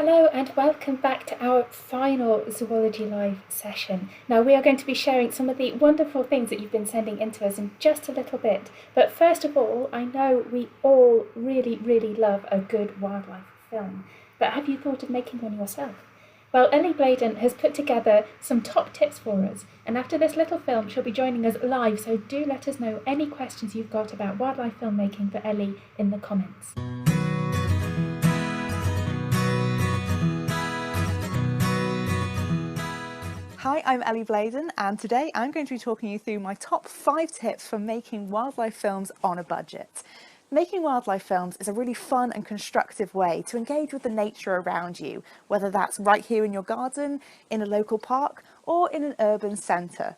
Hello and welcome back to our final Zoology Live session. Now we are going to be sharing some of the wonderful things that you've been sending in to us in just a little bit. But first of all, I know we all really love a good wildlife film. But have you thought of making one yourself? Well, Ellie Bladen has put together some top tips for us, and after this little film she'll be joining us live, so do let us know any questions you've got about wildlife filmmaking for Ellie in the comments. Hi, I'm Ellie Bladen, and today I'm going to be talking you through my top 5 tips for making wildlife films on a budget. Making wildlife films is a really fun and constructive way to engage with the nature around you, whether that's right here in your garden, in a local park, or in an urban centre.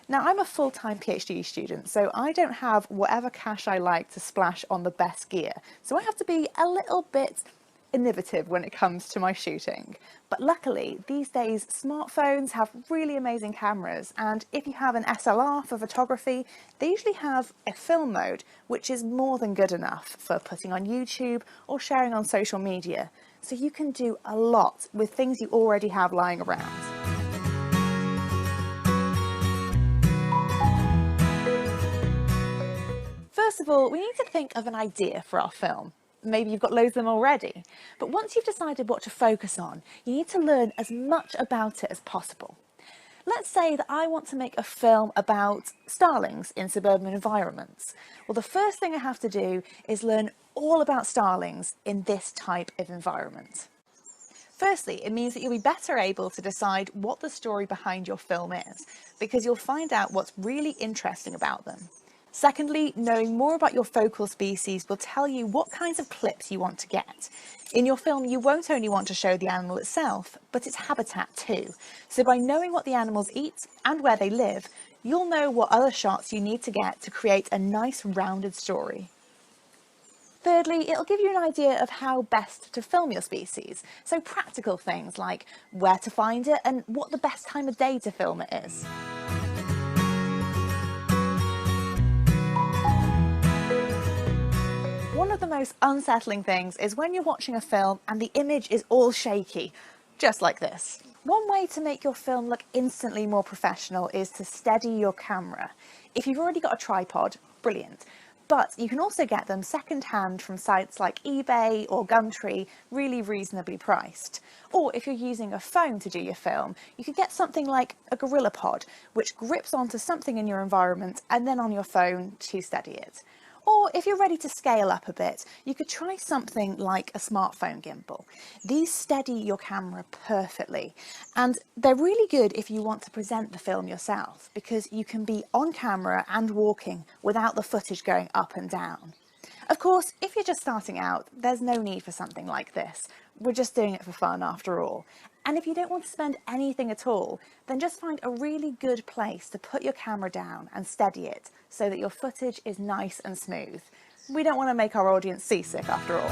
Now, I'm a full-time PhD student, so I don't have whatever cash I like to splash on the best gear, so I have to be a little bit innovative when it comes to my shooting. But luckily, these days smartphones have really amazing cameras, and if you have an SLR for photography, they usually have a film mode, which is more than good enough for putting on YouTube or sharing on social media. So you can do a lot with things you already have lying around. First of all, we need to think of an idea for our film. Maybe you've got loads of them already, but once you've decided what to focus on, you need to learn as much about it as possible. Let's say that I want to make a film about starlings in suburban environments. Well, the first thing I have to do is learn all about starlings in this type of environment. Firstly, it means that you'll be better able to decide what the story behind your film is, because you'll find out what's really interesting about them. Secondly, knowing more about your focal species will tell you what kinds of clips you want to get. In your film, you won't only want to show the animal itself, but its habitat too. So by knowing what the animals eat and where they live, you'll know what other shots you need to get to create a nice rounded story. Thirdly, it'll give you an idea of how best to film your species. So practical things like where to find it and what the best time of day to film it is. One of the most unsettling things is when you're watching a film and the image is all shaky, just like this. One way to make your film look instantly more professional is to steady your camera. If you've already got a tripod, brilliant. But you can also get them second-hand from sites like eBay or Gumtree, really reasonably priced. Or if you're using a phone to do your film, you could get something like a GorillaPod, which grips onto something in your environment and then on your phone to steady it. Or if you're ready to scale up a bit, you could try something like a smartphone gimbal. These steady your camera perfectly, and they're really good if you want to present the film yourself, because you can be on camera and walking without the footage going up and down. Of course, if you're just starting out, there's no need for something like this. We're just doing it for fun after all. And if you don't want to spend anything at all, then just find a really good place to put your camera down and steady it so that your footage is nice and smooth. We don't want to make our audience seasick after all.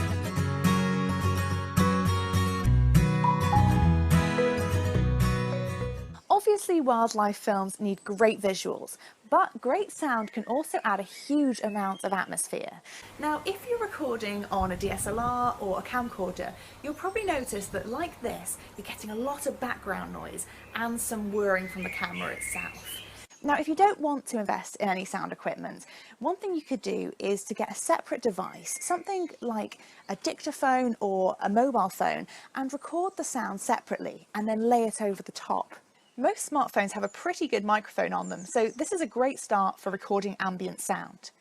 Obviously, wildlife films need great visuals, but great sound can also add a huge amount of atmosphere. Now, if you're recording on a DSLR or a camcorder, you'll probably notice that like this, you're getting a lot of background noise and some whirring from the camera itself. Now, if you don't want to invest in any sound equipment, one thing you could do is to get a separate device, something like a dictaphone or a mobile phone, and record the sound separately and then lay it over the top. Most smartphones have a pretty good microphone on them, so this is a great start for recording ambient sound.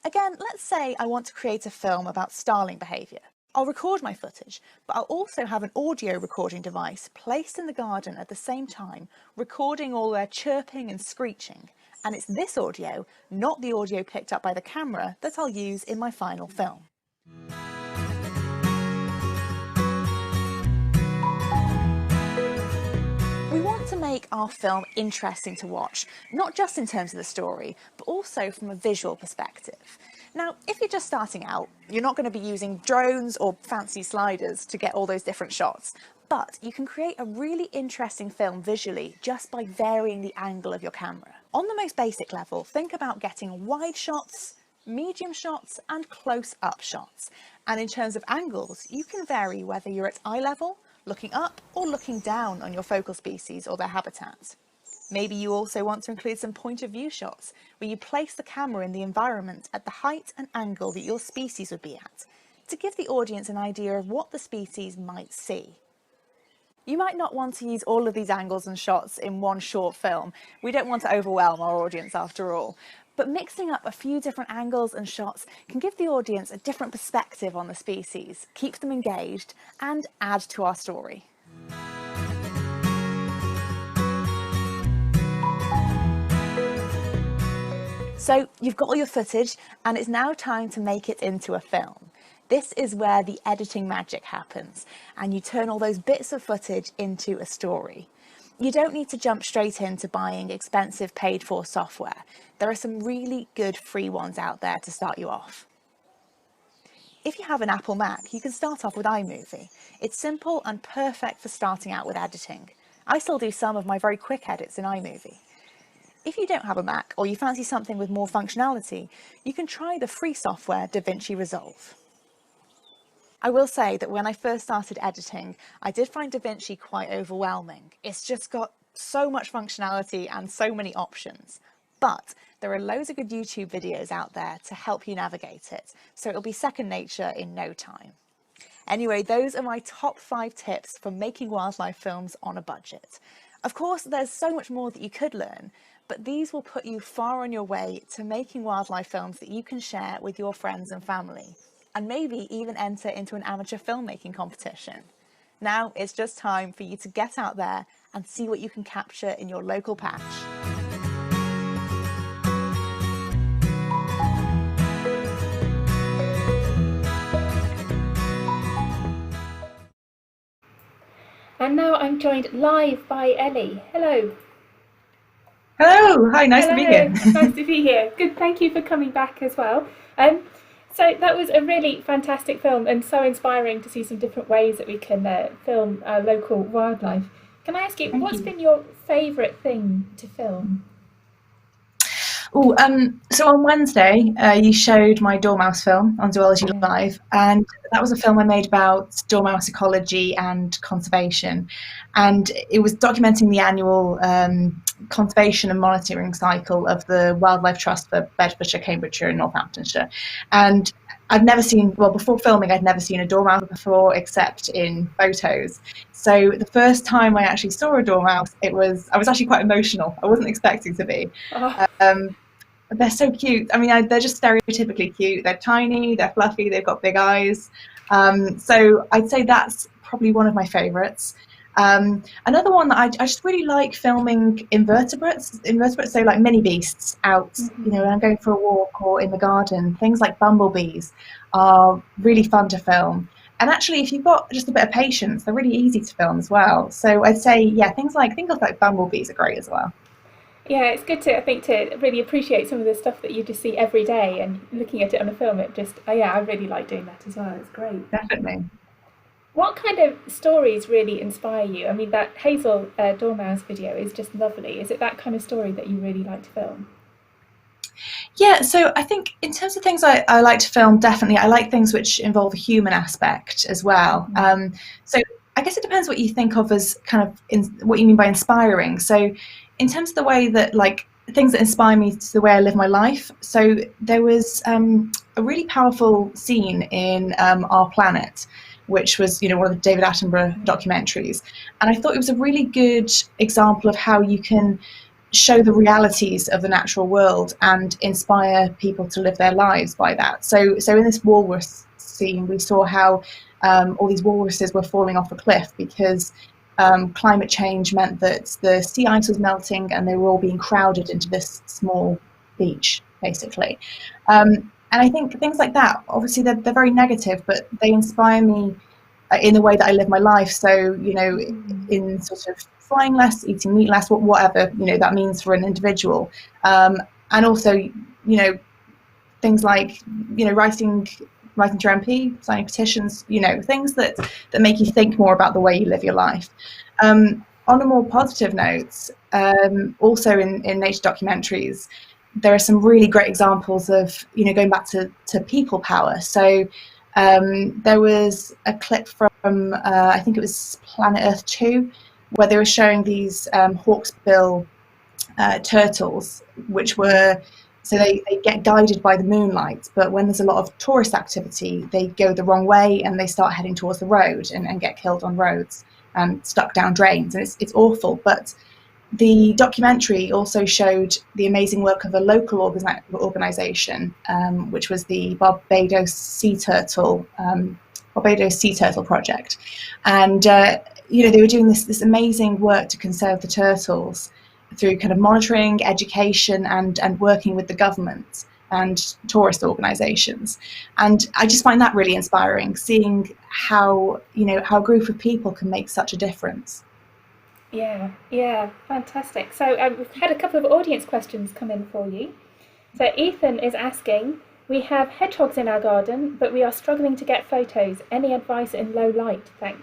Again, let's say I want to create a film about starling behaviour. I'll record my footage, but I'll also have an audio recording device placed in the garden at the same time, recording all their chirping and screeching. And it's this audio, not the audio picked up by the camera, that I'll use in my final film. We want to make our film interesting to watch, not just in terms of the story, but also from a visual perspective. Now, if you're just starting out, you're not going to be using drones or fancy sliders to get all those different shots, but you can create a really interesting film visually just by varying the angle of your camera. On the most basic level, think about getting wide shots, medium shots and close-up shots. And in terms of angles, you can vary whether you're at eye level, looking up or looking down on your focal species or their habitat. Maybe you also want to include some point of view shots where you place the camera in the environment at the height and angle that your species would be at, to give the audience an idea of what the species might see. You might not want to use all of these angles and shots in one short film. We don't want to overwhelm our audience after all. But mixing up a few different angles and shots can give the audience a different perspective on the species, keeps them engaged, and add to our story. So you've got all your footage, and it's now time to make it into a film. This is where the editing magic happens, and you turn all those bits of footage into a story. You don't need to jump straight into buying expensive paid-for software. There are some really good free ones out there to start you off. If you have an Apple Mac, you can start off with iMovie. It's simple and perfect for starting out with editing. I still do some of my very quick edits in iMovie. If you don't have a Mac, or you fancy something with more functionality, you can try the free software DaVinci Resolve. I will say that when I first started editing, I did find DaVinci quite overwhelming. It's just got so much functionality and so many options. But there are loads of good YouTube videos out there to help you navigate it, so it'll be second nature in no time. Anyway, those are my top 5 tips for making wildlife films on a budget. Of course, there's so much more that you could learn, but these will put you far on your way to making wildlife films that you can share with your friends and family, and maybe even enter into an amateur filmmaking competition. Now it's just time for you to get out there and see what you can capture in your local patch. And now I'm joined live by Ellie. Hello. Hello, hi, nice to be here. Nice to be here. Good, thank you for coming back as well. So that was a really fantastic film and so inspiring to see some different ways that we can film our local wildlife. Can I ask you, what's been your favourite thing to film? Oh, so on Wednesday, you showed my dormouse film on Zoology Live, and that was a film I made about dormouse ecology and conservation. And it was documenting the annual conservation and monitoring cycle of the Wildlife Trust for Bedfordshire, Cambridgeshire and Northamptonshire. And I'd never seen, well, before filming, I'd never seen a dormouse before except in photos. So the first time I actually saw a dormouse, I was actually quite emotional. I wasn't expecting to be. Oh. They're so cute. I mean, they're just stereotypically cute. They're tiny, they're fluffy, they've got big eyes. So I'd say that's probably one of my favourites. Another one that I just really like filming invertebrates, so like mini beasts out, you know, when I'm going for a walk or in the garden. Things like bumblebees are really fun to film. And actually, if you've got just a bit of patience, they're really easy to film as well. So I'd say, yeah, things like bumblebees are great as well. Yeah, it's good to, I think, to really appreciate some of the stuff that you just see every day, and looking at it on a film, it just, I really like doing that as well. It's great. Definitely. What kind of stories really inspire you? I mean, that Hazel Dormouse video is just lovely. Is it that kind of story that you really like to film? Yeah, so I think in terms of things I like to film, definitely I like things which involve a human aspect as well. So I guess it depends what you think of as kind of what you mean by inspiring. So in terms of the way that, like, things that inspire me to the way I live my life. So there was a really powerful scene in Our Planet, which was, you know, one of the David Attenborough documentaries. And I thought it was a really good example of how you can show the realities of the natural world and inspire people to live their lives by that. So in this walrus scene, we saw how all these walruses were falling off a cliff because climate change meant that the sea ice was melting and they were all being crowded into this small beach, basically. And I think things like that, obviously they're very negative, but they inspire me in the way that I live my life. So, you know, in sort of flying less, eating meat less, whatever, you know, that means for an individual. And also, you know, things like, you know, writing to your MP, signing petitions, you know, things that make you think more about the way you live your life. On a more positive note, also in nature documentaries, there are some really great examples of, you know, going back to people power. So there was a clip from I think it was Planet Earth 2, where they were showing these hawksbill turtles, which were, so they get guided by the moonlight, but when there's a lot of tourist activity, they go the wrong way and they start heading towards the road and get killed on roads and stuck down drains, and it's awful. But the documentary also showed the amazing work of a local organisation, which was the Barbados Sea Turtle Project, and they were doing this amazing work to conserve the turtles through kind of monitoring, education, and working with the government and tourist organisations. And I just find that really inspiring, seeing how a group of people can make such a difference. Yeah, fantastic. So we've had a couple of audience questions come in for you. So Ethan is asking, we have hedgehogs in our garden, but we are struggling to get photos. Any advice in low light? Thanks.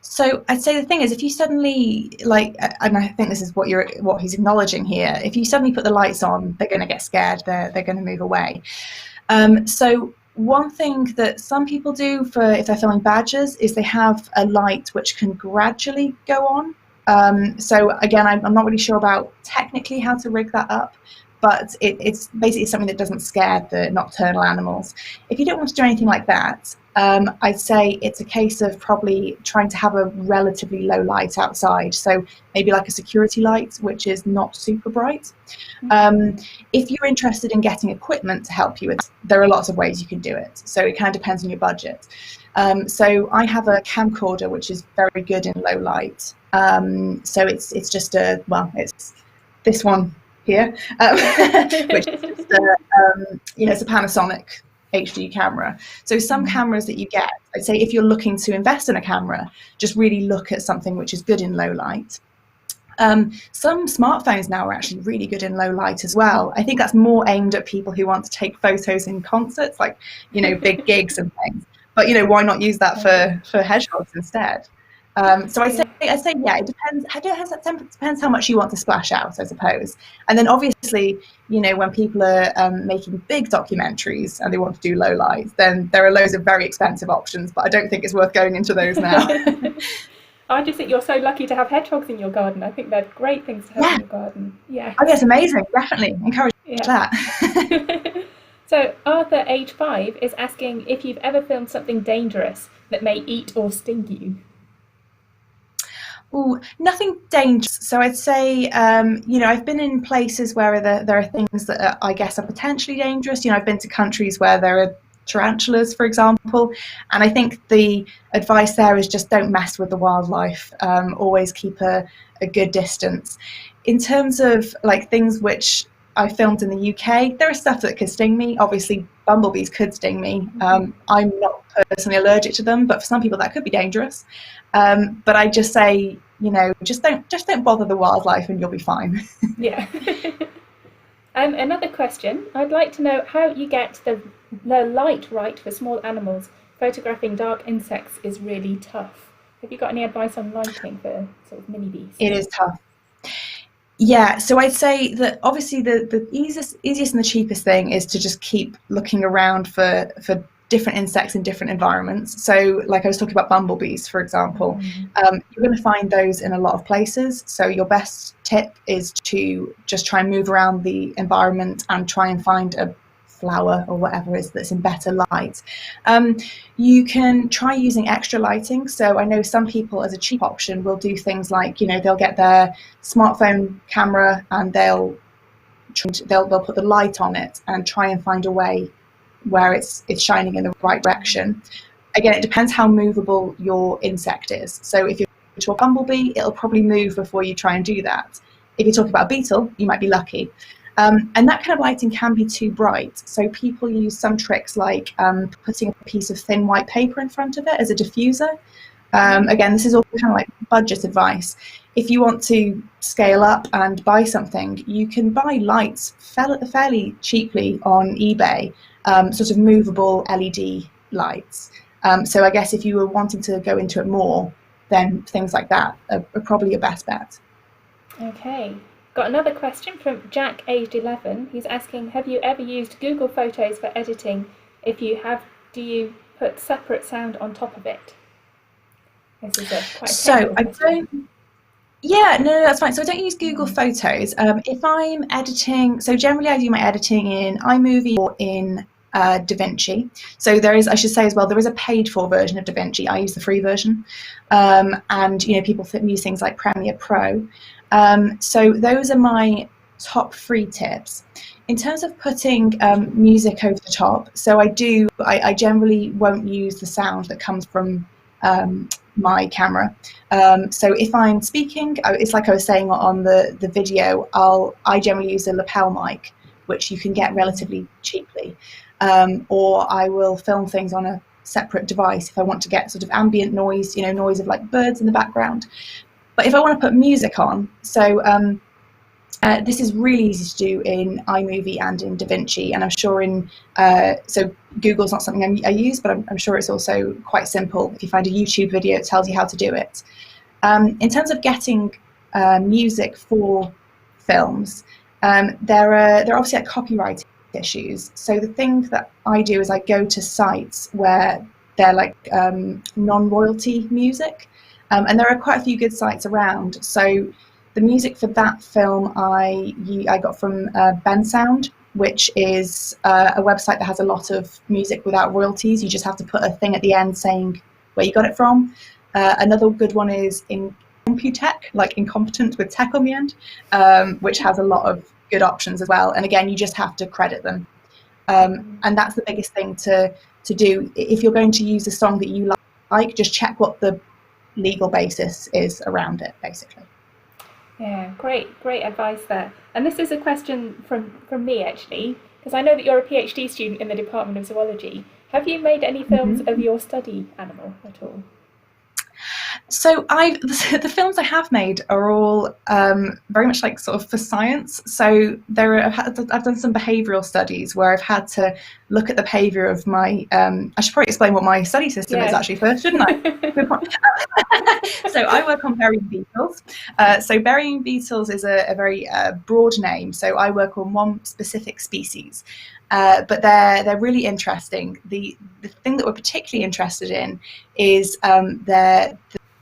So I'd say the thing is, if you suddenly, and I think this is what he's acknowledging here, if you suddenly put the lights on, they're going to get scared, they're going to move away. So one thing that some people do if they're filming badgers is they have a light which can gradually go on. So again, I'm not really sure about technically how to rig that up, but it's basically something that doesn't scare the nocturnal animals. If you don't want to do anything like that, I'd say it's a case of probably trying to have a relatively low light outside. So maybe like a security light, which is not super bright. If you're interested in getting equipment to help you with it, there are lots of ways you can do it. So it kind of depends on your budget. So I have a camcorder, which is very good in low light. So it's just it's this one here, which is just it's a Panasonic HD camera. So some cameras that you get, I'd say if you're looking to invest in a camera, just really look at something which is good in low light. Some smartphones now are actually really good in low light as well. I think that's more aimed at people who want to take photos in concerts, like big gigs and things. But why not use that for hedgehogs instead? So I'd say yeah, it depends. It depends how much you want to splash out, I suppose. And then obviously, when people are making big documentaries and they want to do low light, then there are loads of very expensive options. But I don't think it's worth going into those now. I just think you're so lucky to have hedgehogs in your garden. I think they're great things to have in your garden. Yeah. Oh, that's amazing. Definitely encourage that. So Arthur, age 5, is asking if you've ever filmed something dangerous that may eat or sting you. Ooh, nothing dangerous. So I'd say, I've been in places where there are things that I guess are potentially dangerous. I've been to countries where there are tarantulas, for example, and I think the advice there is just don't mess with the wildlife. Always keep a good distance. In terms of things which I filmed in the UK, there is stuff that could sting me. Obviously, bumblebees could sting me. I'm not personally allergic to them, but for some people that could be dangerous. But I just say, just don't bother the wildlife and you'll be fine. Yeah. Another question. I'd like to know how you get the light right for small animals. Photographing dark insects is really tough. Have you got any advice on lighting for sort of mini beasts? It is tough. Yeah, so I'd say that obviously the easiest and the cheapest thing is to just keep looking around for different insects in different environments. So like I was talking about bumblebees, for example, you're going to find those in a lot of places. So your best tip is to just try and move around the environment and try and find a flower or whatever it is that's in better light. You can try using extra lighting. So I know some people, as a cheap option, will do things like, they'll get their smartphone camera and they'll put the light on it and try and find a way where it's shining in the right direction. Again, it depends how movable your insect is. So if you're to a bumblebee, it'll probably move before you try and do that. If you're talking about a beetle, you might be lucky. And that kind of lighting can be too bright. So people use some tricks like putting a piece of thin white paper in front of it as a diffuser. Again, this is all kind of like budget advice. If you want to scale up and buy something, you can buy lights fairly cheaply on eBay, sort of movable LED lights. So I guess if you were wanting to go into it more, then things like that are probably your best bet. Okay. Got another question from Jack, aged 11. He's asking, have you ever used Google Photos for editing? If you have, do you put separate sound on top of it? This is quite a So technical I question. don't. Yeah, no, that's fine. So I don't use Google Photos. If I'm editing, so generally I do my editing in iMovie or in DaVinci. So there is, I should say as well, there is a paid-for version of DaVinci. I use the free version, and people use things like Premiere Pro. So those are my top 3 tips. In terms of putting music over the top, so I generally won't use the sound that comes from my camera. So if I'm speaking, it's like I was saying on the video, I generally use a lapel mic, which you can get relatively cheaply. Or I will film things on a separate device if I want to get sort of ambient noise, noise of like birds in the background. But if I want to put music on, so this is really easy to do in iMovie and in DaVinci, and I'm sure so Google's not something I use, but I'm sure it's also quite simple. If you find a YouTube video, it tells you how to do it. In terms of getting music for films, there are obviously like copyright issues. So the thing that I do is I go to sites where they're like non-royalty music, and there are quite a few good sites around. So the music for that film I got from Bensound, which is a website that has a lot of music without royalties. You just have to put a thing at the end saying where you got it from. Another good one is Incomputech, like incompetent with tech on the end, which has a lot of good options as well. And again, you just have to credit them. And that's the biggest thing to do. If you're going to use a song that you like, just check what the legal basis is around it, basically. Yeah, great advice there. And this is a question from me actually, because I know that you're a PhD student in the Department of Zoology. Have you made any films of your study animal at all? So the films I have made are all very much like sort of for science. So I've done some behavioural studies where I've had to look at the behaviour of my. I should probably explain what my study system is actually first, shouldn't I? So I work on burying beetles. So burying beetles is a very broad name. So I work on one specific species. But they're really interesting. The thing that we're particularly interested in is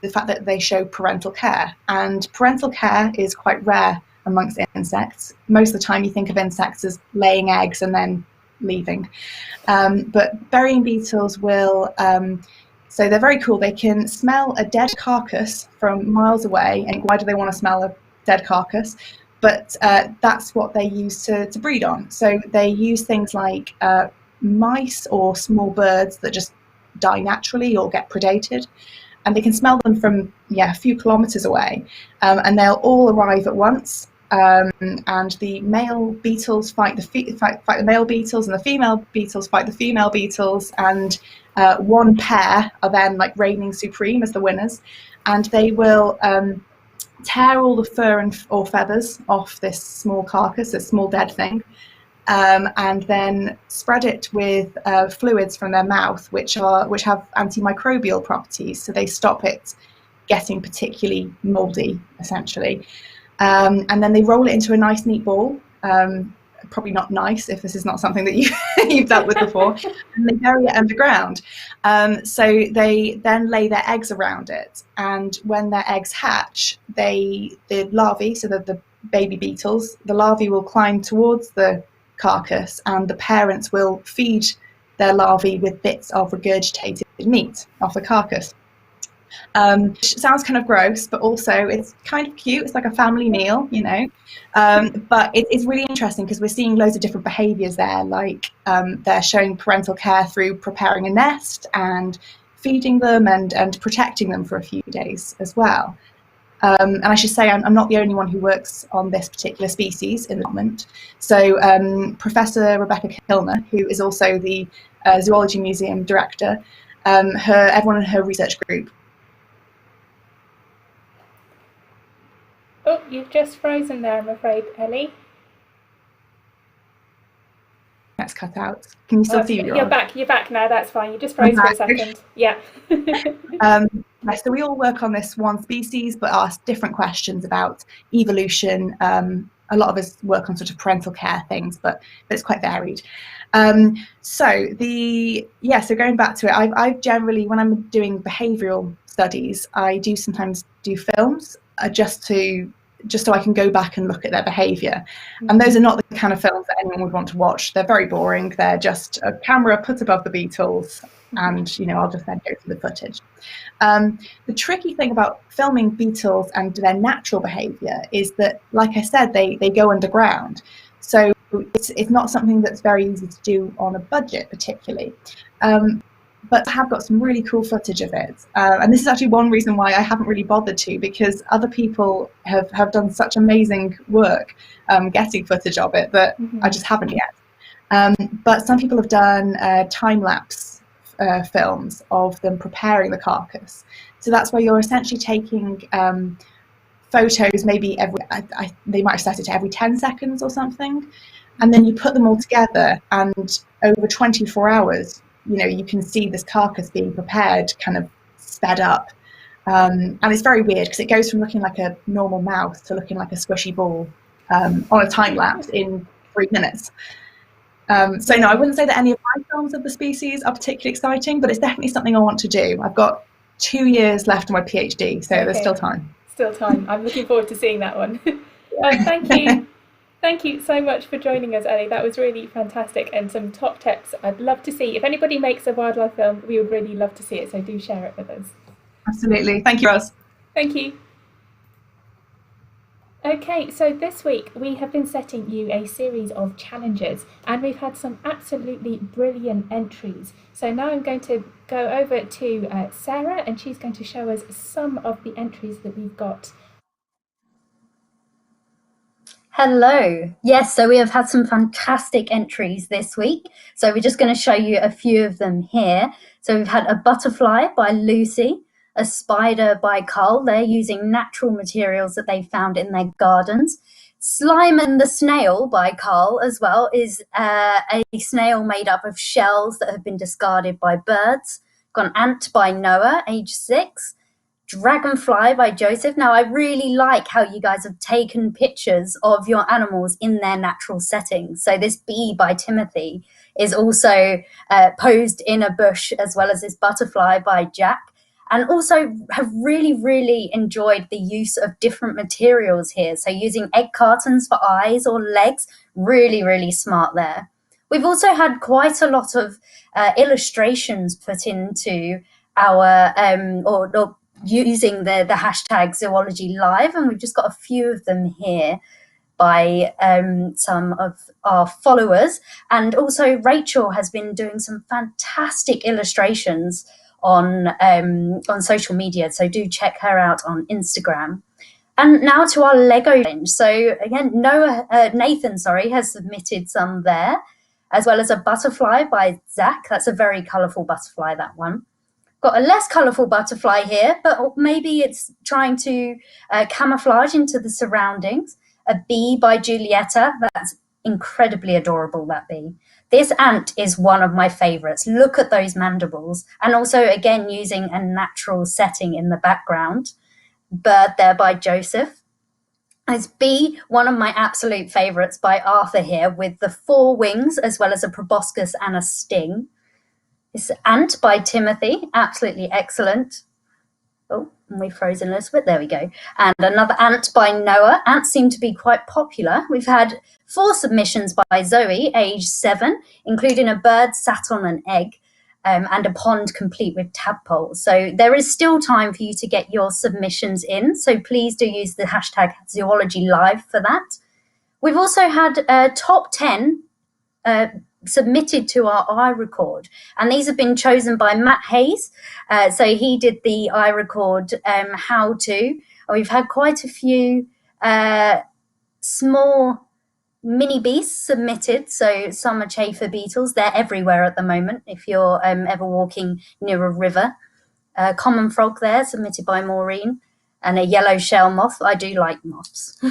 the fact that they show parental care, and parental care is quite rare amongst insects. Most of the time you think of insects as laying eggs and then leaving, but burying beetles will, so they're very cool. They can smell a dead carcass from miles away, and why do they want to smell a dead carcass? But that's what they use to breed on. So they use things like mice or small birds that just die naturally or get predated, and they can smell them from a few kilometers away, and they'll all arrive at once. And the male beetles fight the male beetles, and the female beetles fight the female beetles, and one pair are then like reigning supreme as the winners, and they will tear all the fur or feathers off this small carcass, this small dead thing, and then spread it with fluids from their mouth, which have antimicrobial properties, so they stop it getting particularly mouldy, essentially. And then they roll it into a nice, neat ball. Probably not nice if this is not something that you've dealt with before. And they bury it underground. So they then lay their eggs around it, and when their eggs hatch, the larvae, so the baby beetles, the larvae will climb towards the carcass, and the parents will feed their larvae with bits of regurgitated meat off the carcass. Which sounds kind of gross, but also it's kind of cute. It's like a family meal, but it's really interesting because we're seeing loads of different behaviours there, like they're showing parental care through preparing a nest and feeding them and protecting them for a few days as well. And I should say I'm not the only one who works on this particular species in the department. So Professor Rebecca Kilner, who is also the Zoology Museum director, everyone in her research group. Oh, you've just frozen there, I'm afraid, Ellie. That's cut out. Can you still see me? You're back now, that's fine. You just froze for a second. Yeah. So we all work on this one species, but ask different questions about evolution, a lot of us work on sort of parental care things, but it's quite varied. So going back to it, I've generally, when I'm doing behavioural studies, I do sometimes do films just so I can go back and look at their behaviour. And those are not the kind of films that anyone would want to watch. They're very boring. They're just a camera put above the beetles, and I'll just then go through the footage. The tricky thing about filming beetles and their natural behaviour is that, like I said, they go underground. So it's not something that's very easy to do on a budget particularly. But I have got some really cool footage of it. And this is actually one reason why I haven't really bothered to, because other people have done such amazing work getting footage of it that I just haven't yet. But some people have done time-lapse films of them preparing the carcass. So that's where you're essentially taking photos maybe they might have set it to every 10 seconds or something. And then you put them all together, and over 24 hours, you can see this carcass being prepared, kind of sped up. And it's very weird because it goes from looking like a normal mouse to looking like a squishy ball on a time lapse in 3 minutes. So no, I wouldn't say that any of my films of the species are particularly exciting, but it's definitely something I want to do. I've got 2 years left on my PhD, so there's still time. Still time. I'm looking forward to seeing that one. Thank you. Thank you so much for joining us, Ellie. That was really fantastic, and some top tips I'd love to see. If anybody makes a wildlife film, we would really love to see it, so do share it with us. Absolutely. Thank you, Roz. Thank you. Okay, so this week we have been setting you a series of challenges, and we've had some absolutely brilliant entries. So now I'm going to go over to Sarah, and she's going to show us some of the entries that we've got. Hello. Yes, so we have had some fantastic entries this week. So we're just going to show you a few of them here. So we've had a butterfly by Lucy, a spider by Carl. They're using natural materials that they found in their gardens. Simon the snail by Carl as well is a snail made up of shells that have been discarded by birds. Got an ant by Noah, age 6. Dragonfly by Joseph. Now, I really like how you guys have taken pictures of your animals in their natural settings. So this bee by Timothy is also posed in a bush, as well as this butterfly by Jack. And also have really, really enjoyed the use of different materials here. So using egg cartons for eyes or legs, really, really smart there. We've also had quite a lot of illustrations put into our, or using the hashtag Zoology Live, and we've just got a few of them here by some of our followers. And also Rachel has been doing some fantastic illustrations on social media, so do check her out on Instagram. And now to our Lego challenge. So again, Nathan has submitted some there, as well as a butterfly by Zach. That's a very colourful butterfly, that one. Got a less colourful butterfly here, but maybe it's trying to camouflage into the surroundings. A bee by Julietta. That's incredibly adorable, that bee. This ant is one of my favourites. Look at those mandibles. And also, again, using a natural setting in the background. Bird there by Joseph. As bee, one of my absolute favourites by Arthur here, with the 4 wings, as well as a proboscis and a sting. This ant by Timothy, absolutely excellent. Oh, and we've frozen a little bit. There we go. And another ant by Noah. Ants seem to be quite popular. We've had 4 submissions by Zoe, age 7, including a bird sat on an egg and a pond complete with tadpoles. So there is still time for you to get your submissions in. So please do use the hashtag Zoology Live for that. We've also had top 10 submitted to our iRecord, and these have been chosen by Matt Hayes. So he did the iRecord how to. We've had quite a few small mini beasts submitted. So some are chafer beetles. They're everywhere at the moment if you're ever walking near a river. Common frog there, submitted by Maureen, and a yellow shell moth. I do like moths.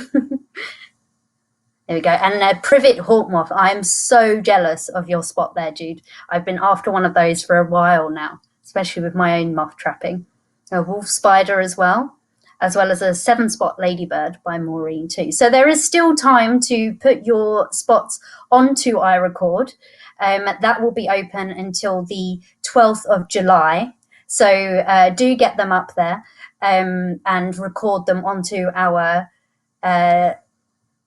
There we go. And Privet hawk moth. I am so jealous of your spot there, Jude. I've been after one of those for a while now, especially with my own moth trapping. A wolf spider as well. as well as a 7-spot ladybird by Maureen too. So there is still time to put your spots onto iRecord. That will be open until the 12th of July. So do get them up there and record them onto our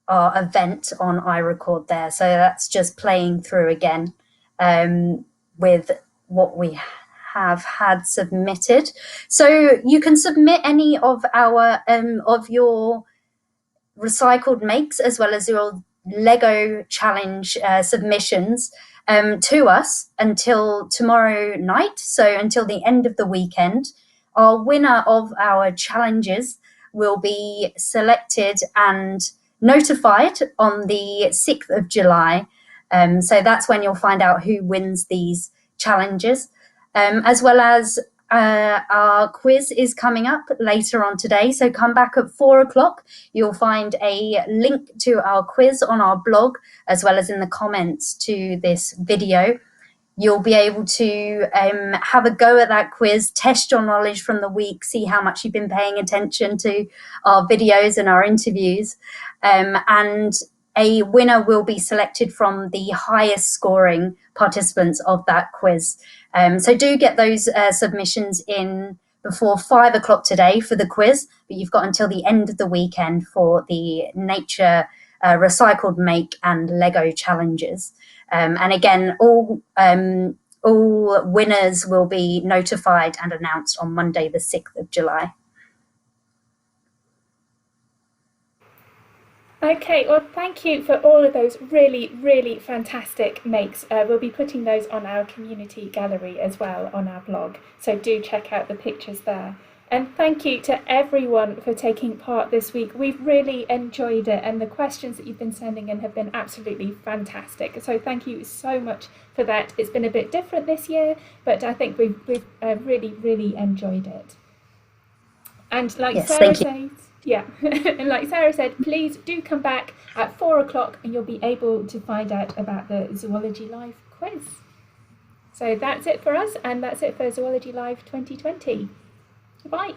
event on iRecord there. So that's just playing through again with what we have had submitted. So you can submit any of our of your recycled makes as well as your Lego challenge submissions to us until tomorrow night, so until the end of the weekend. Our winner of our challenges will be selected and notified on the 6th of July. So that's when you'll find out who wins these challenges, as well as our quiz is coming up later on today. So come back at 4 o'clock. You'll find a link to our quiz on our blog, as well as in the comments to this video. You'll be able to have a go at that quiz, test your knowledge from the week, see how much you've been paying attention to our videos and our interviews. And a winner will be selected from the highest scoring participants of that quiz. So do get those submissions in before 5 o'clock today for the quiz, but you've got until the end of the weekend for the nature recycled make and Lego challenges. And again, all winners will be notified and announced on Monday, the 6th of July. Okay, well, thank you for all of those really, really fantastic makes. We'll be putting those on our community gallery as well on our blog, so do check out the pictures there. And thank you to everyone for taking part this week. We've really enjoyed it, and the questions that you've been sending in have been absolutely fantastic. So thank you so much for that. It's been a bit different this year, but I think we've really, really enjoyed it. And like Sarah says, and like Sarah said, please do come back at 4 o'clock and you'll be able to find out about the Zoology Live quiz. So that's it for us, and that's it for Zoology Live 2020. Goodbye.